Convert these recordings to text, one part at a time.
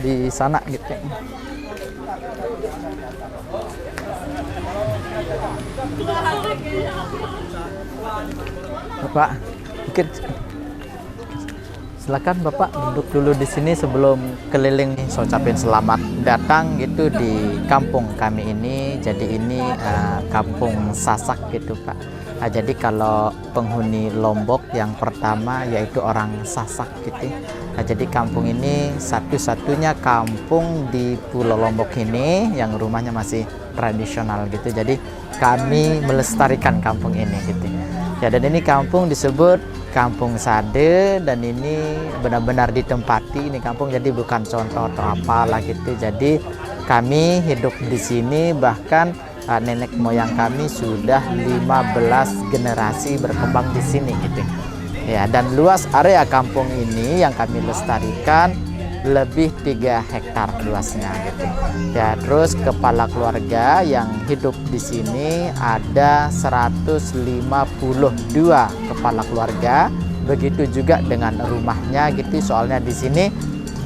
di sana gitu. Bapak, mungkin silakan Bapak duduk dulu di sini sebelum keliling. Saya ucapin selamat datang gitu di kampung kami ini. Jadi ini kampung Sasak gitu Pak. Jadi kalau penghuni Lombok yang pertama yaitu orang Sasak gitu. Jadi kampung ini satu-satunya kampung di Pulau Lombok ini yang rumahnya masih tradisional gitu. Jadi kami melestarikan kampung ini gitu. Ya, dan ini kampung disebut Kampung Sade, dan ini benar-benar ditempati ini kampung, jadi bukan contoh atau apalah gitu. Jadi kami hidup di sini, bahkan nenek moyang kami sudah 15 generasi berkembang di sini gitu. Ya, dan luas area kampung ini yang kami lestarikan lebih 3 hektar luasnya gitu. Ya, terus kepala keluarga yang hidup di sini ada 152 kepala keluarga. Begitu juga dengan rumahnya gitu. Soalnya di sini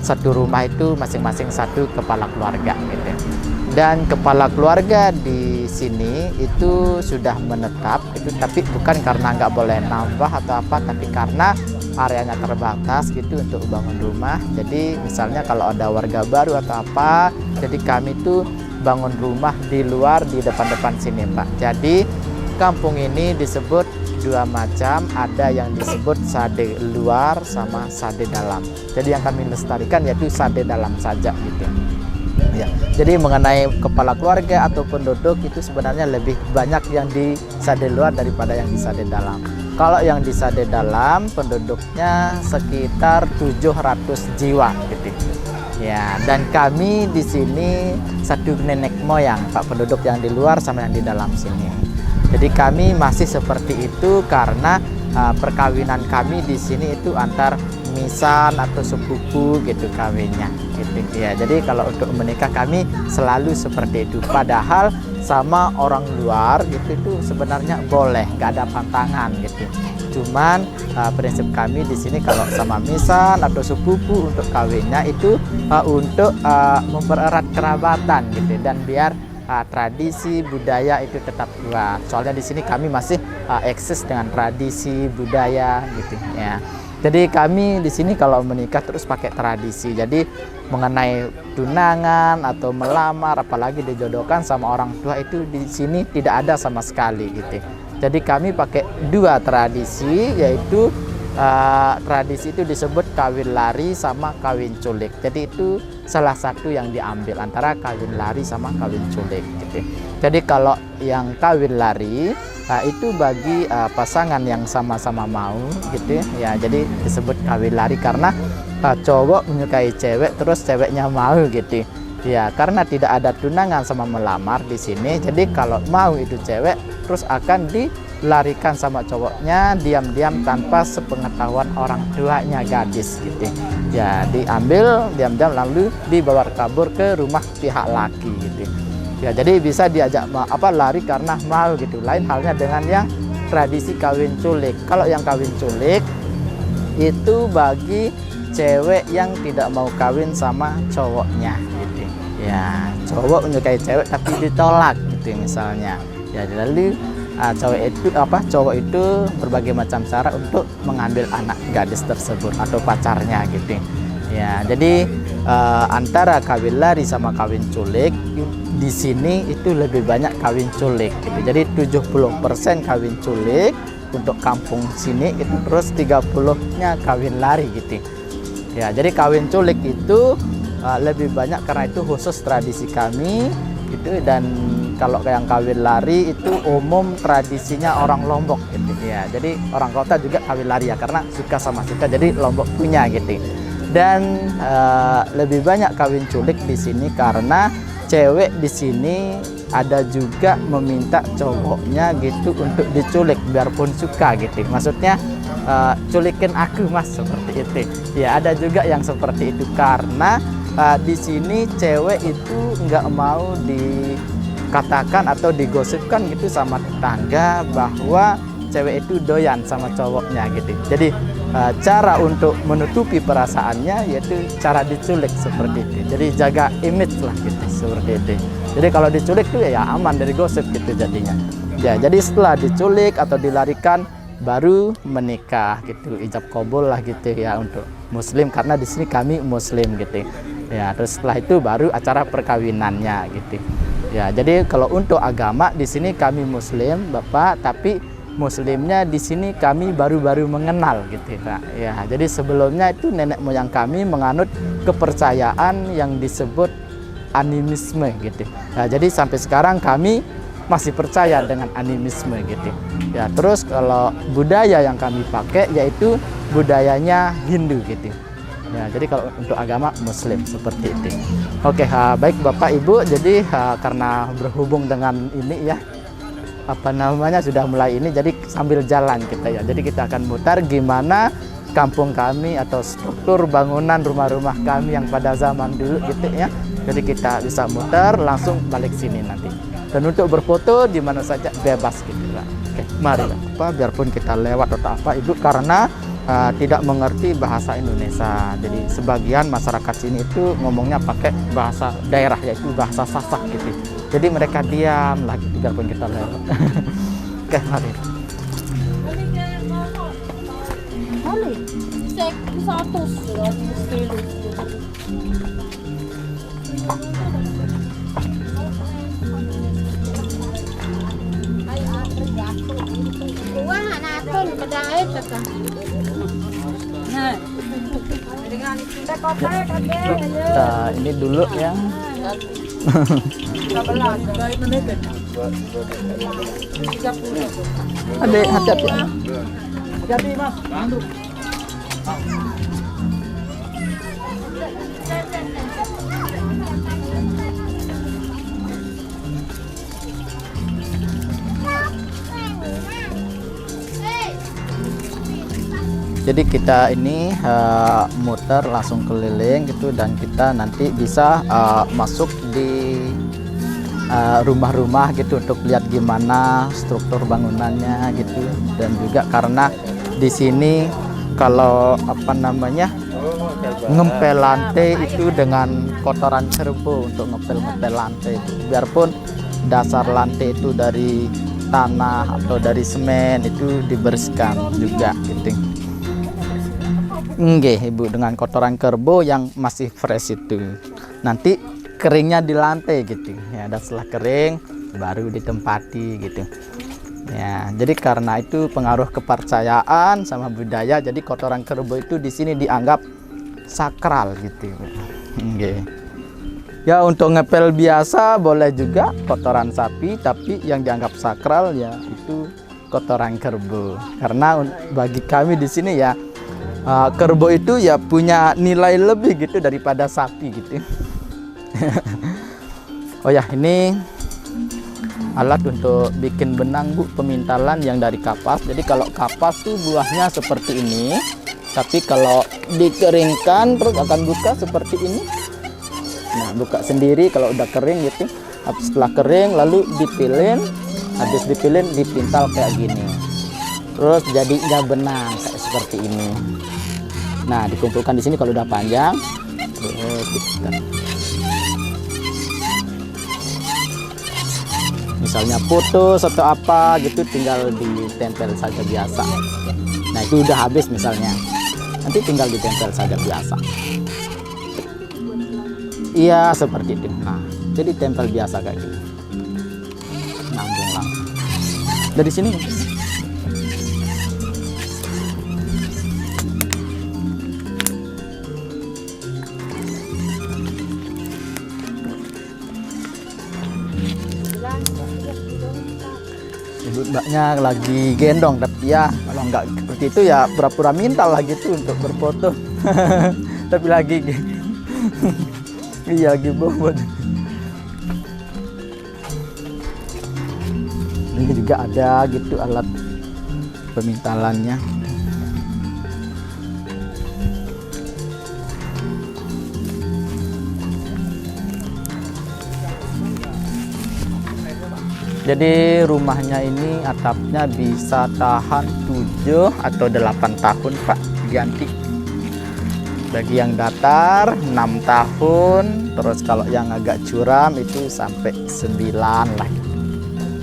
satu rumah itu masing-masing satu kepala keluarga gitu. Dan kepala keluarga di sini itu sudah menetap itu, tapi bukan karena nggak boleh nambah atau apa, tapi karena areanya terbatas gitu untuk bangun rumah. Jadi misalnya kalau ada warga baru atau apa, jadi kami tuh bangun rumah di luar, di depan-depan sini Pak. Jadi kampung ini disebut 2 macam, ada yang disebut sade luar sama sade dalam. Jadi yang kami lestarikan yaitu sade dalam saja gitu. Ya, jadi mengenai kepala keluarga atau penduduk itu sebenarnya lebih banyak yang di sade luar daripada yang di sade dalam. Kalau yang di sade dalam penduduknya sekitar 700 jiwa gitu. Ya, dan kami di sini satu nenek moyang Pak, penduduk yang di luar sama yang di dalam sini. Jadi kami masih seperti itu karena perkawinan kami di sini itu antar misan atau sepupu gitu kawinnya gitu ya. Jadi kalau untuk menikah kami selalu seperti itu, padahal sama orang luar gitu itu sebenarnya boleh, nggak ada pantangan gitu. Cuman prinsip kami di sini kalau sama misan atau sepupu untuk kawinnya itu untuk mempererat kerabatan gitu, dan biar tradisi budaya itu tetap kuat. Soalnya di sini kami masih eksis dengan tradisi budaya gitu ya. Jadi kami di sini kalau menikah terus pakai tradisi. Jadi mengenai tunangan atau melamar, apalagi dijodohkan sama orang tua itu di sini tidak ada sama sekali gitu. Jadi kami pakai 2 tradisi, yaitu tradisi itu disebut kawin lari sama kawin culik. Jadi itu salah satu yang diambil antara kawin lari sama kawin culik gitu. Jadi kalau yang kawin lari itu bagi pasangan yang sama-sama mau gitu ya. Jadi disebut kawin lari karena cowok menyukai cewek terus ceweknya mau gitu. Ya, karena tidak ada tunangan sama melamar di sini. Jadi kalau mau itu cewek terus akan dilarikan sama cowoknya diam-diam tanpa sepengetahuan orang tuanya gadis gitu. Ya, diambil diam-diam lalu dibawa kabur ke rumah pihak laki gitu. Ya, jadi bisa diajak lari karena mau gitu. Lain halnya dengan yang tradisi kawin culik. Kalau yang kawin culik itu bagi cewek yang tidak mau kawin sama cowoknya gitu. Ya, cowok menyukai cewek tapi ditolak gitu misalnya. Ya, lalu cowok itu berbagai macam cara untuk mengambil anak gadis tersebut atau pacarnya gitu. Ya, jadi antara kawin lari sama kawin culik di sini itu lebih banyak kawin culik gitu. Jadi 70% kawin culik untuk kampung sini itu, terus 30-nya kawin lari gitu. Ya, jadi kawin culik itu lebih banyak karena itu khusus tradisi kami gitu, dan kalau yang kawin lari itu umum tradisinya orang Lombok gitu ya. Jadi orang kota juga kawin lari ya karena suka sama suka, jadi Lombok punya gitu. Dan lebih banyak kawin culik di sini karena cewek di sini ada juga meminta cowoknya gitu untuk diculik biarpun suka gitu. Maksudnya culikin aku mas, seperti itu. Ya, ada juga yang seperti itu karena di sini cewek itu nggak mau dikatakan atau digosipkan gitu sama tetangga bahwa cewek itu doyan sama cowoknya gitu. Jadi cara untuk menutupi perasaannya yaitu cara diculik seperti itu. Jadi jaga image lah gitu seperti itu. Jadi kalau diculik tuh ya aman dari gosip gitu jadinya. Ya, jadi setelah diculik atau dilarikan baru menikah gitu, ijab kabul lah gitu ya untuk muslim, karena di sini kami muslim gitu. Ya, terus setelah itu baru acara perkawinannya gitu. Ya, jadi kalau untuk agama di sini kami muslim, Bapak, tapi muslimnya di sini kami baru-baru mengenal gitu, Pak. Ya, jadi sebelumnya itu nenek moyang kami menganut kepercayaan yang disebut animisme gitu. Nah, jadi sampai sekarang kami masih percaya dengan animisme gitu. Ya, terus kalau budaya yang kami pakai yaitu budayanya Hindu gitu. Ya, jadi kalau untuk agama Muslim seperti itu. Oke, baik Bapak Ibu. Jadi karena berhubung dengan ini ya, apa namanya sudah mulai ini, jadi sambil jalan kita ya. Jadi kita akan mutar gimana kampung kami atau struktur bangunan rumah-rumah kami yang pada zaman dulu gitu ya. Jadi kita bisa mutar langsung balik sini nanti. Dan untuk berfoto di mana saja bebas gitu Pak. Oke, mari Pak. Biarpun kita lewat atau apa Ibu, karena tidak mengerti bahasa Indonesia. Jadi sebagian masyarakat sini itu ngomongnya pakai bahasa daerah yaitu bahasa Sasak gitu. Jadi mereka diam lagi biarpun kita lewat. Oke, mari. Nah, ini dulu ya. Adek, hati-hati. Hati-hati, Mas. Jadi kita ini muter langsung keliling gitu, dan kita nanti bisa masuk di rumah-rumah gitu untuk lihat gimana struktur bangunannya gitu. Dan juga karena di sini kalau apa namanya ngepel lantai itu dengan kotoran kerbau untuk ngepel lantai itu, biarpun dasar lantai itu dari tanah atau dari semen itu dibersihkan juga gitu. Nggih, Ibu, dengan kotoran kerbau yang masih fresh itu. Nanti keringnya di lantai gitu. Ya, dan setelah kering baru ditempati gitu. Ya, jadi karena itu pengaruh kepercayaan sama budaya, jadi kotoran kerbau itu di sini dianggap sakral gitu. Nggih. Ya, untuk ngepel biasa boleh juga kotoran sapi, tapi yang dianggap sakral ya itu kotoran kerbau. Karena bagi kami di sini ya, kerbau itu ya punya nilai lebih gitu daripada sapi gitu. Oh ya, ini alat untuk bikin benang Bu, pemintalan yang dari kapas. Jadi kalau kapas tuh buahnya seperti ini, tapi kalau dikeringkan terus akan buka seperti ini. Nah, buka sendiri kalau udah kering gitu. Setelah kering lalu dipilin, habis dipilin dipintal kayak gini. Terus jadinya benang kayak seperti ini. Nah, dikumpulkan di sini kalau udah panjang, terus diputar. Misalnya putus atau apa gitu, tinggal ditempel saja biasa. Nah, itu udah habis misalnya, nanti tinggal ditempel saja biasa. Iya, seperti itu. Nah, jadi tempel biasa kayak gini. Nambung langsung. Dari sini. Ibu mbaknya lagi gendong, tapi ya kalau nggak seperti itu ya pura-pura minta lah gitu untuk berfoto. Tapi lagi iya lagi bobot. Ini juga ada gitu alat pemintalannya. Jadi rumahnya ini atapnya bisa tahan 7 atau 8 tahun Pak. ganti. Bagi yang datar 6 tahun, terus kalau yang agak curam itu sampai 9 lah.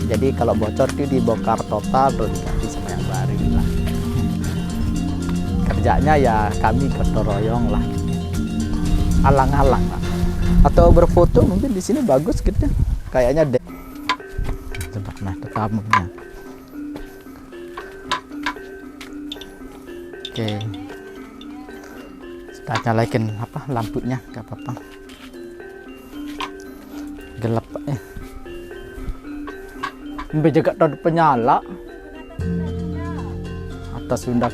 Jadi kalau bocor itu dibongkar total terus diganti sama yang baru lah. Kerjanya ya kami gotong royong lah, alang-alang lah. Atau berfoto mungkin di sini bagus gitu, kayaknya deh. Coba nah tamunya. Oke, kita nyalain apa lampunya, nggak apa-apa. Gelap ya. Sampai jaga tadi penyala atas undak.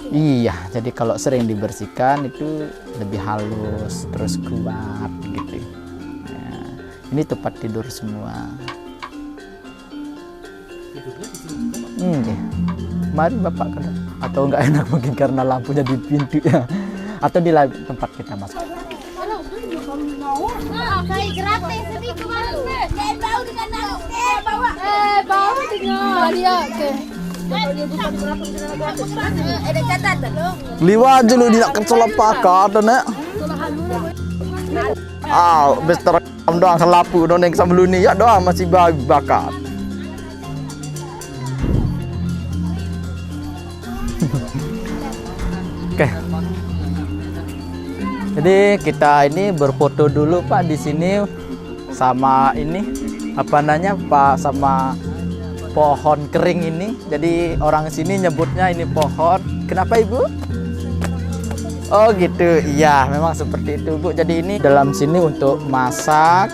Iya, jadi kalau sering dibersihkan itu lebih halus, terus kuat gitu. Ya, ini tempat tidur semua. Mari Bapak ke dalam. Atau nggak enak mungkin karena lampunya di pintu ya. Atau di tempat kita masuk. Saya gratis sedih kemarin. Saya bau dengan bau dengan dia. Ada catatan dong. Liwat dulu dia kecelap pakat nek. Bes terekam doang selapu dong yang sebelum ni ya doang masih bakat. Oke. Jadi kita ini berfoto dulu Pak di sini sama ini apa namanya Pak, sama pohon kering ini. Jadi orang sini nyebutnya ini pohon. Kenapa Ibu? Oh gitu. Iya, memang seperti itu Bu. Jadi ini dalam sini untuk masak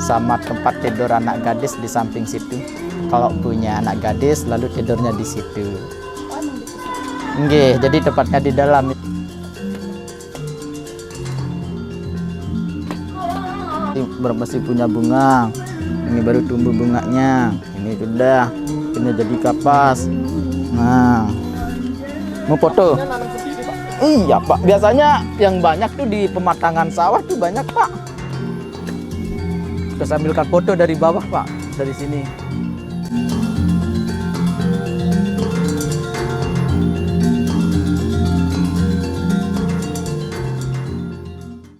sama tempat tidur anak gadis di samping situ. Kalau punya anak gadis lalu tidurnya di situ. Nggih, jadi tempatnya di dalam. Masih punya bunga. Ini baru tumbuh bunganya. Ini sudah, ini jadi kapas. Nah, mau foto? Iya Pak, biasanya yang banyak tuh di pematangan sawah tuh banyak Pak. Terus ambilkan foto dari bawah Pak, dari sini.